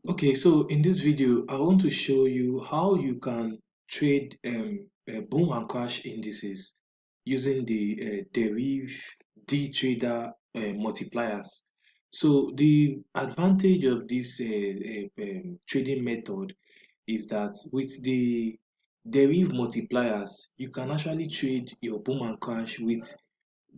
Okay, so in this video, I want to show you how you can trade boom and crash indices using the Deriv D-Trader multipliers. So the advantage of this trading method is that with the Deriv multipliers, you can actually trade your boom and crash with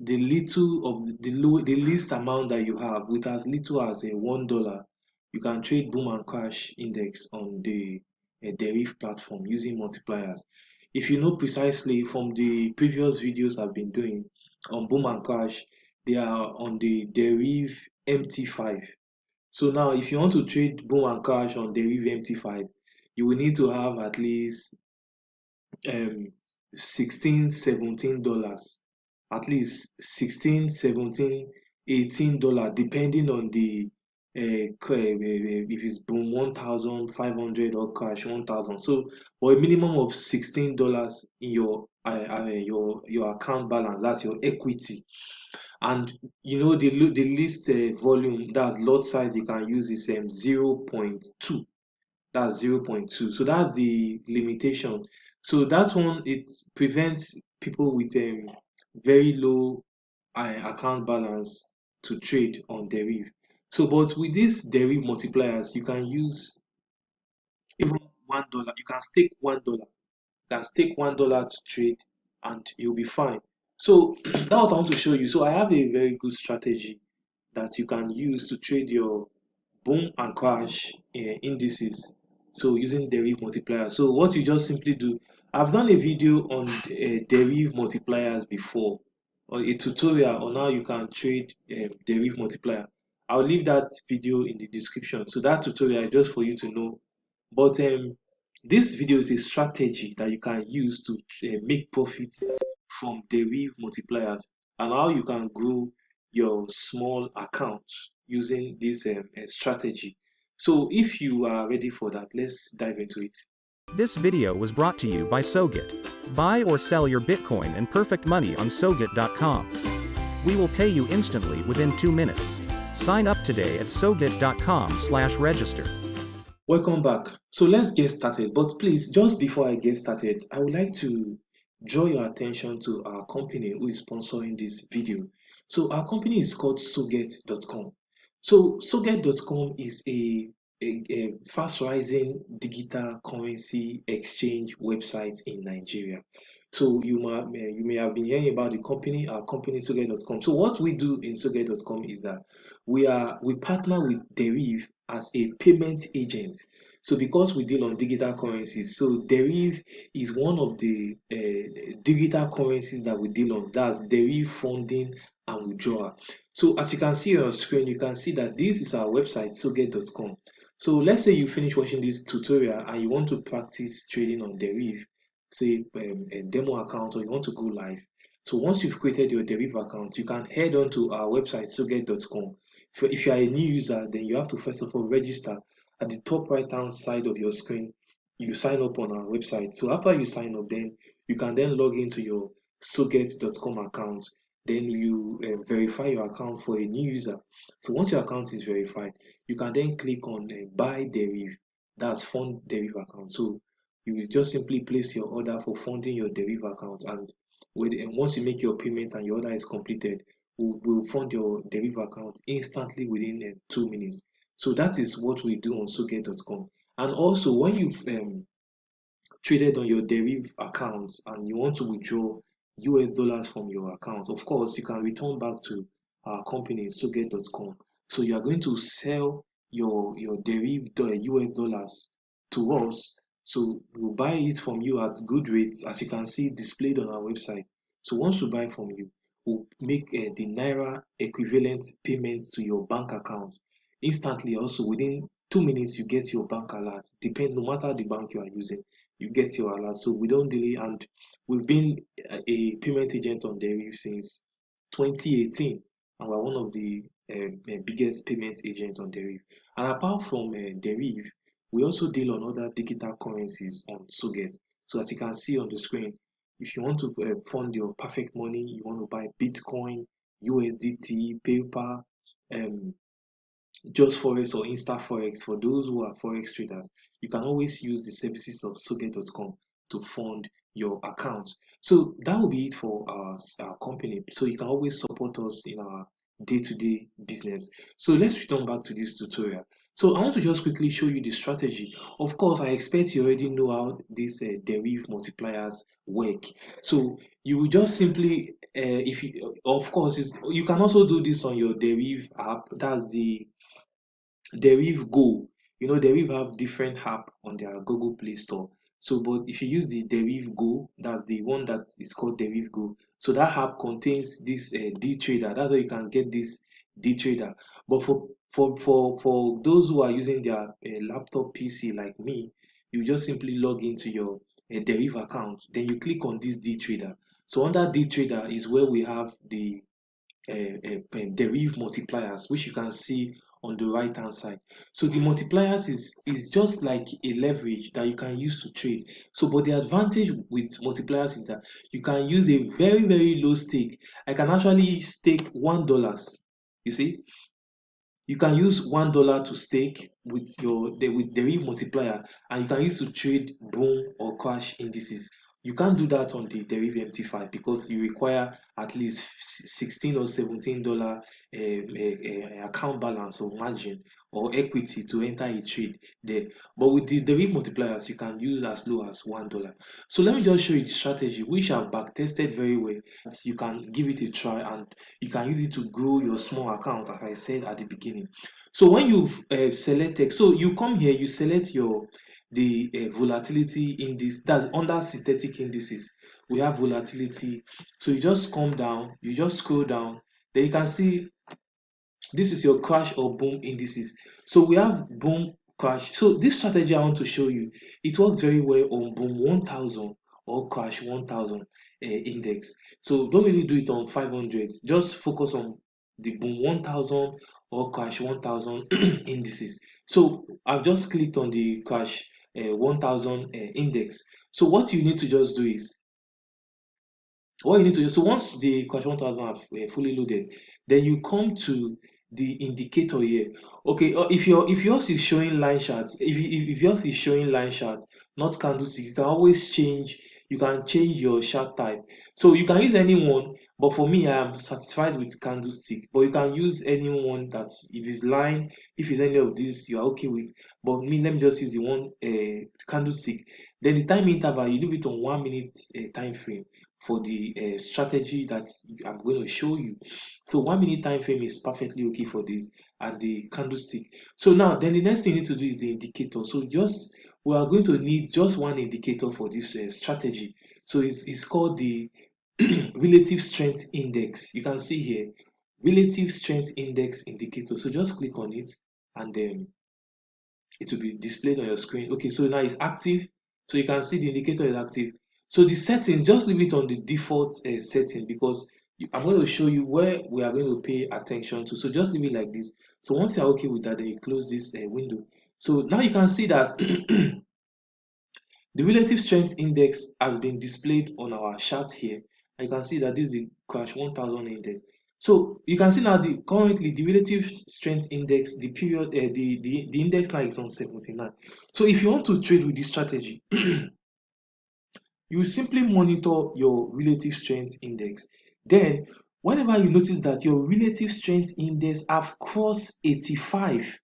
the little of the least amount that you have with as little as a $1. You can trade boom and crash index on the Deriv platform using multipliers. If you know precisely from the previous videos I've been doing on boom and crash, they are on the Deriv MT5. So now if you want to trade boom and crash on Deriv MT5, you will need to have at least um 16 $17, at least 16 $17 $18, depending on the if it's boom 1,500 or crash 1,000. So for a minimum of $16 in your account balance, that's your equity. And you know the least volume, that lot size you can use is 0.2. That's 0.2. So that's the limitation. So that one, it prevents people with very low account balance to trade on Deriv. So but with these Deriv multipliers, you can use even $1. You can stake $1. You can stake $1 to trade and you'll be fine. So that's what I want to show you. So I have a very good strategy that you can use to trade your boom and crash indices, so using Deriv multiplier. So what you just simply do, I've done a video on Deriv multipliers before, or a tutorial on how you can trade Deriv multiplier. I'll leave that video in the description. So that tutorial is just for you to know. But this video is a strategy that you can use to make profits from Deriv multipliers, and how you can grow your small account using this strategy. So if you are ready for that, let's dive into it. This video was brought to you by SoGit. Buy or sell your Bitcoin and perfect money on SoGit.com. We will pay you instantly within 2 minutes. Sign up today at SoGit.com/register. Welcome back. So let's get started. But please, just before I get started, I would like to draw your attention to our company who is sponsoring this video. So our company is called Soget.com. So Soget.com is a fast rising digital currency exchange website in Nigeria. So you may have been hearing about the company, our company Soget.com. So what we do in Soget.com is that we partner with Deriv as a payment agent. So because we deal on digital currencies, so Deriv is one of the digital currencies that we deal on. That's Deriv funding and withdrawal. So as you can see on your screen, you can see that this is our website, soget.com. So let's say you finish watching this tutorial and you want to practice trading on Deriv, say a demo account, or you want to go live. So once you've created your Deriv account, you can head on to our website, soget.com. If you are a new user, then you have to first of all register. At the top right hand side of your screen, you sign up on our website. So after you sign up, then you can then log into your soget.com account. Then you verify your account for a new user. So once your account is verified, you can then click on buy Deriv. That's fund Deriv account. So you will just simply place your order for funding your Deriv account, and once you make your payment and your order is completed, will fund your Deriv account instantly within 2 minutes. So that is what we do on Soget.com. And also, when you've traded on your Deriv account and you want to withdraw US dollars from your account, of course, you can return back to our company, Soget.com. So you are going to sell your Deriv US dollars to us. So we'll buy it from you at good rates, as you can see displayed on our website. So once we buy from you, we'll make the Naira equivalent payments to your bank account instantly. Also, within 2 minutes, you get your bank alert. No matter the bank you are using, you get your alert. So we don't delay, and we've been a payment agent on Deriv since 2018, and we're one of the biggest payment agent on Deriv. And apart from Deriv, we also deal on other digital currencies on Soget. So as you can see on the screen, if you want to fund your perfect money, you want to buy Bitcoin, USDT, PayPal, um, just Forex or Insta Forex, for those who are Forex traders, you can always use the services of SoGet.com to fund your account. So that will be it for our company. So you can always support us in our day-to-day business. So let's return back to this tutorial. So I want to just quickly show you the strategy. Of course, I expect you already know how these derivative multipliers work. So you will just simply, if you, of course, you can also do this on your Deriv app. That's the Deriv Go. You know, Deriv have different app on their Google Play Store. So, but if you use the Deriv Go, that's the one that is called Deriv Go. So that app contains this D Trader. That's how you can get this D Trader. But for those who are using their laptop PC like me, you just simply log into your Deriv account. Then you click on this D Trader. So under D Trader is where we have the derive multipliers, which you can see on the right hand side. So the multipliers is just like a leverage that you can use to trade. So but the advantage with multipliers is that you can use a very low stake. I can actually stake $1. You see, you can use $1 to stake with with Deriv multiplier, and you can use to trade boom or crash indices. You can't do that on the Deriv MT5 because you require at least 16 or $17 account balance or margin or equity to enter a trade there. But with the Deriv multipliers, you can use as low as $1. So let me just show you the strategy, which I've back tested very well. You can give it a try and you can use it to grow your small account, as I said at the beginning. So when you've selected, so you come here, you select the volatility index. That's under synthetic indices. We have volatility. So you just come down, you just scroll down, then you can see this is your crash or boom indices. So we have boom, crash. So this strategy I want to show you, it works very well on boom 1000 or crash 1000 index. So don't really do it on 500. Just focus on the boom 1000 or crash 1000 indices. So I've just clicked on the crash 1000 index. So what you need to just do is, what you need to do, so once the crash 1000 are fully loaded, then you come to the indicator here. Okay, if yours is showing line chart, if yours is showing line chart, not candlestick, you can always change. You can change your chart type. So you can use any one, but for me, I am satisfied with candlestick. But you can use any one that, if it's line, if it's any of this, you are okay with. But me, let me just use the one candlestick. Then the time interval, you leave it on 1 minute time frame for the strategy that I'm going to show you. So 1 minute time frame is perfectly okay for this, and the candlestick. So now then the next thing you need to do is the indicator. So just we are going to need just one indicator for this strategy. So it's called the relative strength index. You can see here relative strength index indicator. So just click on it and then it will be displayed on your screen. Okay, so now it's active. So you can see the indicator is active. So the settings, just leave it on the default setting, because I'm going to show you where we are going to pay attention to. So just leave it like this. So once you're okay with that, then you close this window. So now you can see that the relative strength index has been displayed on our chart here. And you can see that this is the crash 1000 index. So you can see now currently the relative strength index, the period, the index now is on 79. So if you want to trade with this strategy, you simply monitor your relative strength index. Then whenever you notice that your relative strength index have crossed 85,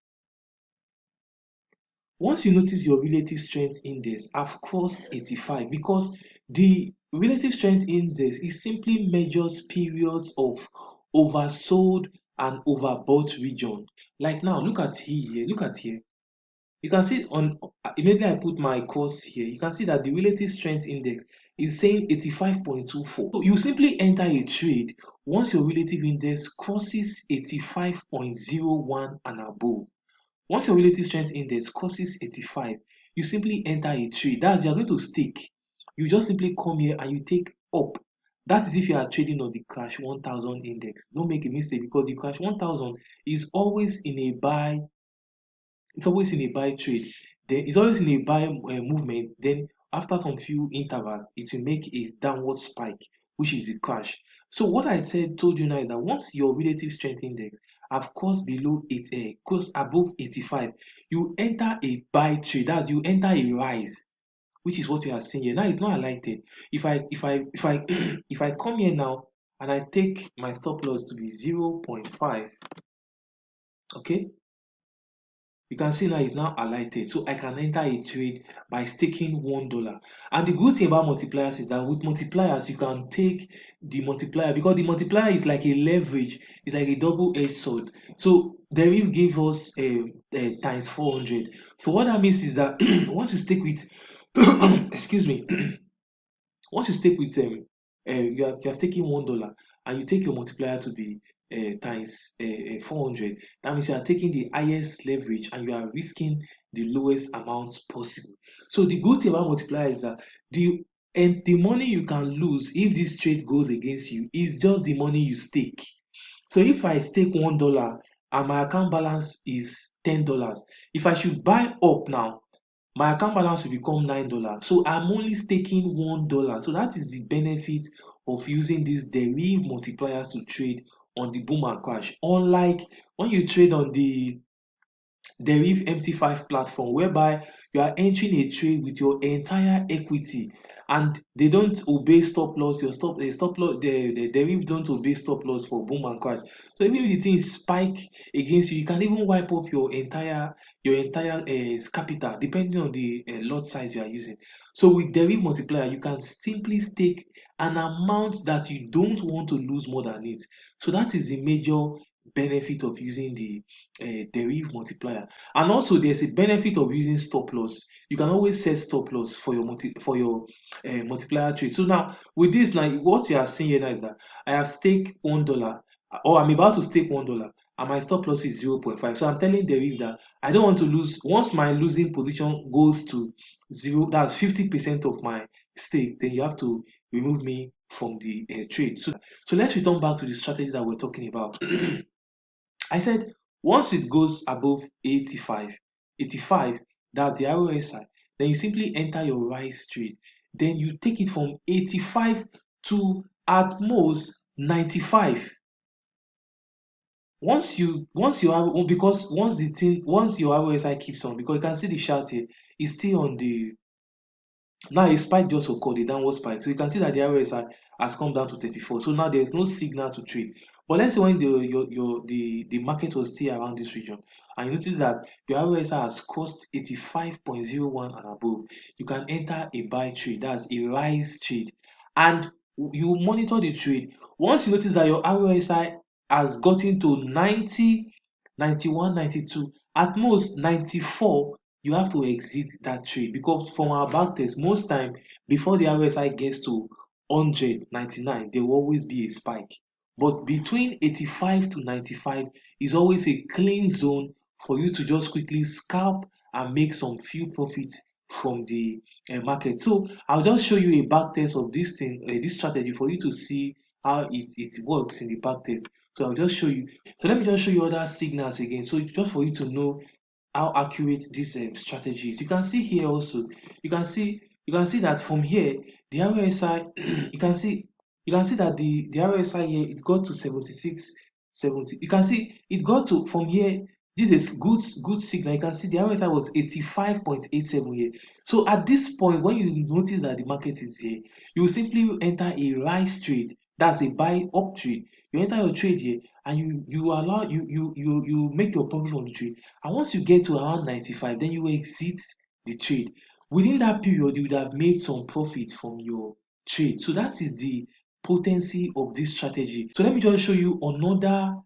once you notice your relative strength index have crossed 85, because the relative strength index is simply measures periods of oversold and overbought region. Like now, look at here, look at here. You can see on immediately I put my course here, you can see that the relative strength index is saying 85.24. So you simply enter a trade once your relative index crosses 85.01 and above. Once your relative strength index crosses 85, you simply enter a trade. That's, you're going to stake. You just simply come here and you take up. That is if you are trading on the crash 1000 index. Don't make a mistake, because the crash 1000 is always in a buy. It's always in a buy trade. Then it's always in a buy movement. Then after some few intervals, it will make a downward spike, which is a crash. So what I said told you now is that once your relative strength index have crossed below crossed above 85, you enter a buy trade. That's you enter a rise, which is what you are seeing here. Now it's not highlighted. If I if I come here now and I take my stop loss to be 0.5, okay, you can see now it's now highlighted. So I can enter a trade by staking $1. And the good thing about multipliers is that with multipliers, you can take the multiplier, because the multiplier is like a leverage, it's like a double-edged sword. So Deriv gave us times 400. So what that means is that once you stick with excuse me, once you stick with you're taking $1 and you take your multiplier to be times 400, that means you are taking the highest leverage and you are risking the lowest amount possible. So the good thing about multiplier is that the money you can lose if this trade goes against you is just the money you stake. So if I stake $1 and my account balance is $10, if I should buy up now, my account balance will become $9. So I'm only staking $1. So that is the benefit of using these Deriv multipliers to trade on the boom and crash. Unlike when you trade on the Deriv MT5 platform, whereby you are entering a trade with your entire equity and they don't obey stop loss. Your stop loss, the Deriv don't obey stop loss for boom and crash. So even if the thing spike against you, you can even wipe off your entire capital depending on the lot size you are using. So with Deriv multiplier, you can simply stake an amount that you don't want to lose more than it. So that is the major benefit of using the Deriv multiplier. And also there's a benefit of using stop loss. You can always set stop loss for your multiplier trade. So now with this, now what you are seeing here now is that I have staked $1, or I'm about to stake $1, and my stop loss is 0.5. So I'm telling Deriv that I don't want to lose. Once my losing position goes to zero, that's 50% of my stake, then you have to remove me from the trade. So let's return back to the strategy that we're talking about. I said once it goes above 85, that's the RSI, then you simply enter your rise trade. Then you take it from 85 to at most 95. Once you have, because once your RSI keeps on, because you can see the chart here, it's still on the, now a spike just occurred, a downward spike. So you can see that the RSI has come down to 34. So now there's no signal to trade. But let's say when the market was still around this region, and you notice that your RSI has crossed 85.01 and above, you can enter a buy trade. That's a rise trade. And you monitor the trade. Once you notice that your RSI has gotten to 90, 91, 92, at most 94, you have to exit that trade, because from our back test, most time before the RSI gets to 100, 99, there will always be a spike. But between 85 to 95 is always a clean zone for you to just quickly scalp and make some few profits from the market. So I'll just show you a back test of this thing, this strategy, for you to see how it works in the back test. So I'll just show you. So let me just show you other signals again. So just for you to know how accurate this strategy is. You can see here also, you can see that from here the RSI you can see that the RSI here, it got to 76, 70. You can see it got to, from here, this is good signal. You can see the RSI was 85.87 here. So at this point, when you notice that the market is here, you will simply enter a rise trade. That's a buy up trade. You enter your trade here and you make your profit from the trade. And once you get to around 95, then you exit the trade. Within that period, you would have made some profit from your trade. So that is the potency of this strategy. So let me just show you another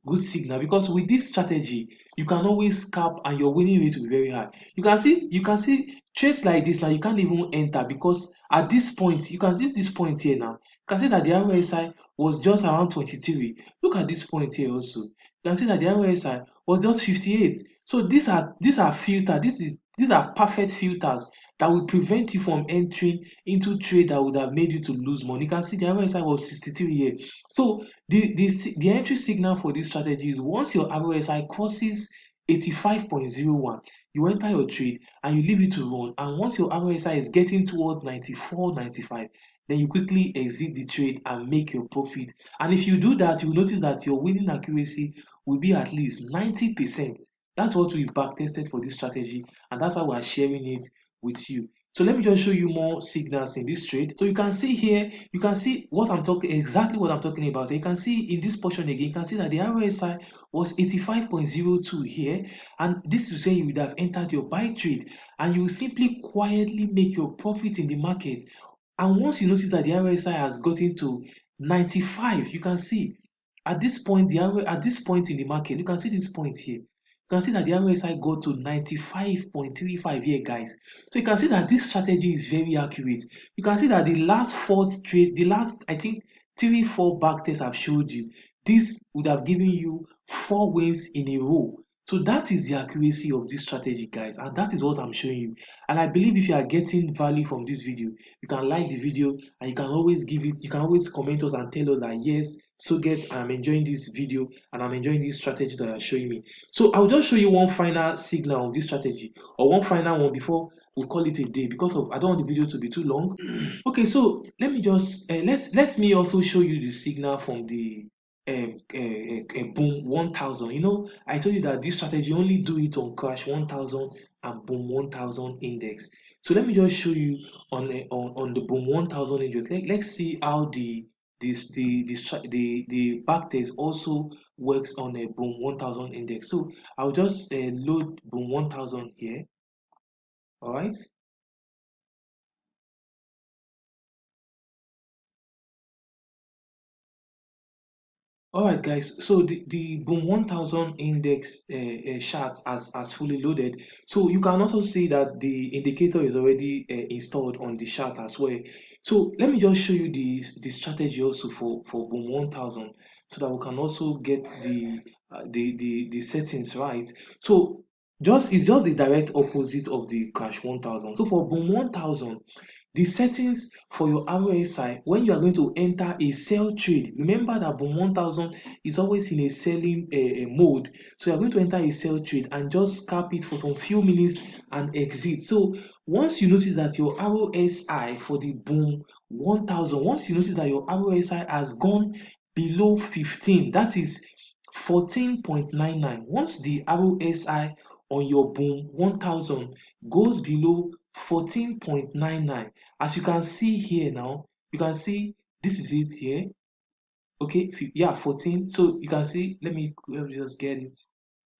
good signal, because with this strategy you can always scalp and your winning rate will be very high. You can see trades like this now, you can't even enter, because at this point, you can see this point here now, you can see that the RSI was just around 23. Look at this point here also, you can see that the RSI was just 58. So these are filter, these are perfect filters that will prevent you from entering into trade that would have made you to lose money. You can see the RSI was 63 here. So the entry signal for this strategy is once your RSI crosses 85.01, you enter your trade and you leave it to run. And once your RSI is getting towards 94, 95, then you quickly exit the trade and make your profit. And if you do that, you will notice that your winning accuracy will be at least 90%. That's what we've backtested for this strategy, and that's why we're sharing it with you. So let me just show you more signals in this trade. So you can see here, you can see what I'm talking, exactly what I'm talking about. You can see in this portion again, you can see that the RSI was 85.02 here, and this is where you would have entered your buy trade, and you will simply quietly make your profit in the market. And once you notice that the RSI has gotten to 95, you can see at this point, at this point in the market, you can see this point here. You can see that the RSI got to 95.35 here, guys. So you can see that this strategy is very accurate. You can see that the last fourth trade, the last, I think, 3-4 back tests I've showed you, this would have given you 4 wins in a row. So that is the accuracy of this strategy, guys, and that is what I'm showing you. And I believe if you are getting value from this video, you can like the video, and you can always comment us and tell us that yes, SoGet, I'm enjoying this video and I'm enjoying this strategy that you're showing me. So I'll just show you one final signal of this strategy, or one final one before we call it a day, because of I don't want the video to be too long. Okay, so let me just let me also show you the signal from the boom 1000. You know, I told you that this strategy only do it on crash 1000 and boom 1000 index. So let me just show you on the boom 1000 index. Let's see how the backtest also works on a boom 1000 index. So I'll just load boom 1000 here. All right. All right, guys. So the Boom 1000 index chart has fully loaded. So you can also see that the indicator is already installed on the chart as well. So let me just show you the strategy also for Boom 1000, so that we can also get the settings right. So it's just the direct opposite of the Crash 1000. So for Boom 1000, the settings for your RSI when you are going to enter a sell trade, remember that Boom 1000 is always in a selling mode. So you are going to enter a sell trade and just scalp it for some few minutes and exit. So once you notice that your RSI for the Boom 1000, once you notice that your RSI has gone below 15, that is 14.99. Once the RSI on your Boom 1000 goes below 14.99, as you can see here now, you can see this is it here. Okay, yeah, 14. So you can see, let me just get it.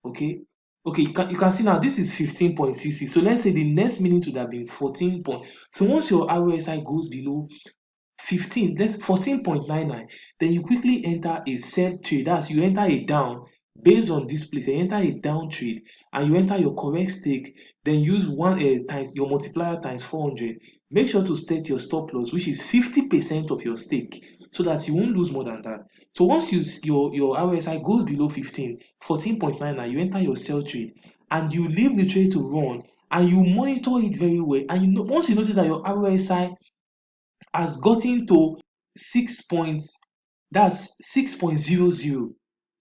Okay, you can see now this is 15.66. So let's say the next minute would have been 14 point. So once your RSI goes below 15, that's 14.99, then you quickly enter a sell trade. That's, you enter a down based on this place. You enter a down trade and you enter your correct stake, then use one times your multiplier times 400. Make sure to state your stop loss, which is 50% of your stake, so that you won't lose more than that. So once your RSI goes below 15, 14.99, you enter your sell trade and you leave the trade to run, and you monitor it very well. And once you notice that your RSI has gotten to 6 points, that's 6.00,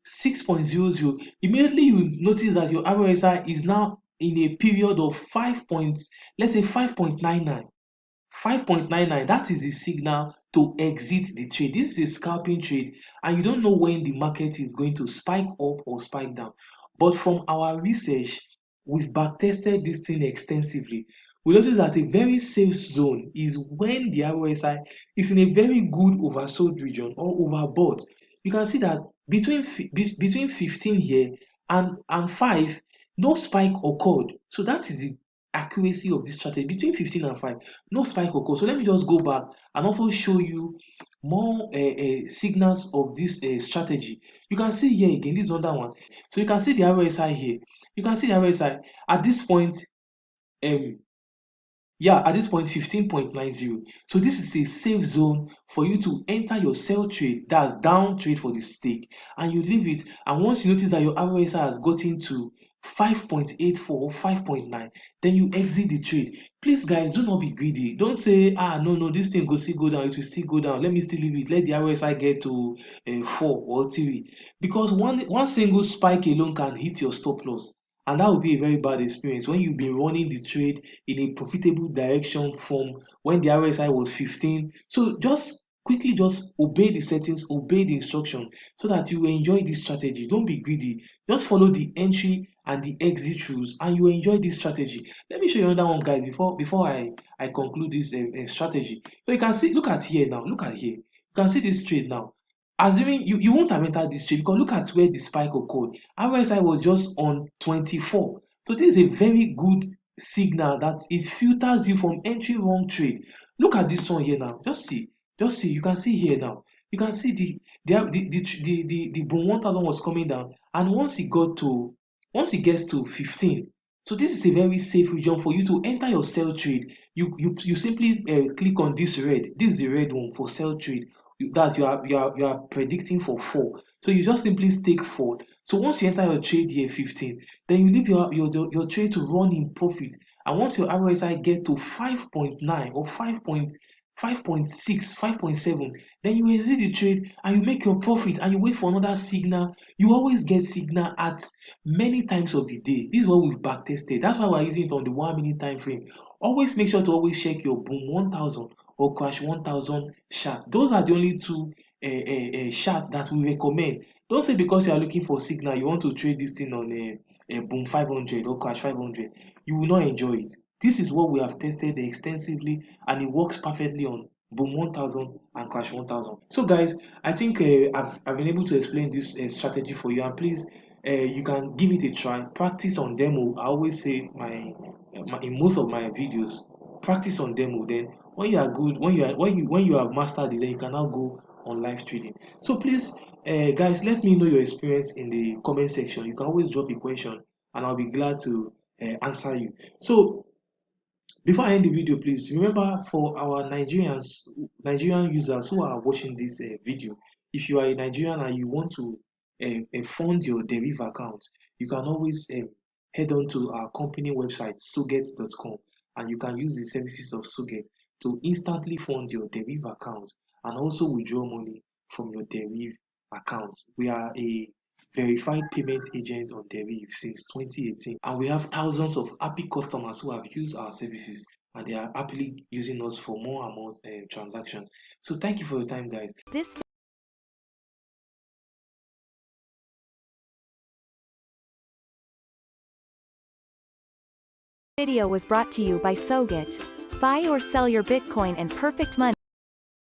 6.00, immediately you notice that your RSI is now in a period of 5 points, let's say 5.99. 5.99, that is a signal to exit the trade. This is a scalping trade, and you don't know when the market is going to spike up or spike down. But from our research, we've backtested this thing extensively. We notice that a very safe zone is when the RSI is in a very good oversold region or overbought. You can see that between 15 here and 5, no spike occurred. So that is the accuracy of this strategy. Between 15 and 5, no spike occurred. So let me just go back and also show you more signals of this strategy. You can see here again, this is another one. So you can see the RSI here. You can see the RSI at this point. Yeah, at this point 15.90. So this is a safe zone for you to enter your sell trade, that's down trade for the stake, and you leave it. And once you notice that your RSI has gotten to 5.84 or 5.9, then you exit the trade. Please guys, do not be greedy. Don't say, no, this thing go still go down, it will still go down, let me still leave it, let the RSI get to 4 or 3, because one single spike alone can hit your stop loss. And that will be a very bad experience when you've been running the trade in a profitable direction from when the RSI was 15. So just quickly just obey the settings, obey the instruction so that you will enjoy this strategy. Don't be greedy. Just follow the entry and the exit rules and you will enjoy this strategy. Let me show you another one, guys, before I conclude this strategy. So you can see, look at here now, look at here. You can see this trade now. Assuming you won't have entered this trade because look at where the spike occurred. RSI was just on 24. So this is a very good signal that it filters you from entering wrong trade. Look at this one here now. Just see. You can see here now. You can see the bone 1000 was coming down, and once it gets to 15. So this is a very safe region for you to enter your sell trade. You simply click on this red. This is the red one for sell trade. You are predicting for 4. So you just simply stake 4. So once you enter your trade here 15, then you leave your trade to run in profit. And once your RSI get to 5.9 or 5.6, 5.7, then you exit the trade and you make your profit and you wait for another signal. You always get signal at many times of the day. This is what we've back tested. That's why we're using it on the 1 minute time frame. Always make sure to always check your boom 1000 or crash 1000 charts. Those are the only two charts that we recommend. Don't say because you are looking for signal you want to trade this thing on a boom 500 or crash 500. You will not enjoy it. This is what we have tested extensively and it works perfectly on boom 1000 and crash 1000. So guys, I think I've been able to explain this strategy for you, and please you can give it a try. Practice on demo. I always say in most of my videos, practice on demo. Then when you are good, when you have mastered it, then you can now go on live trading. So please guys, let me know your experience in the comment section. You can always drop a question and I'll be glad to answer you. So before I end the video, please remember, for our Nigerian users who are watching this video, if you are a Nigerian and you want to fund your Deriv account, you can always head on to our company website, soget.com, and you can use the services of Soget to instantly fund your Deriv account and also withdraw money from your Deriv account. We are a verified payment agent on Deriv since 2018, and we have thousands of happy customers who have used our services and they are happily using us for more and more transactions. So thank you for your time, guys. This video was brought to you by SoGet. Buy or sell your Bitcoin and perfect money.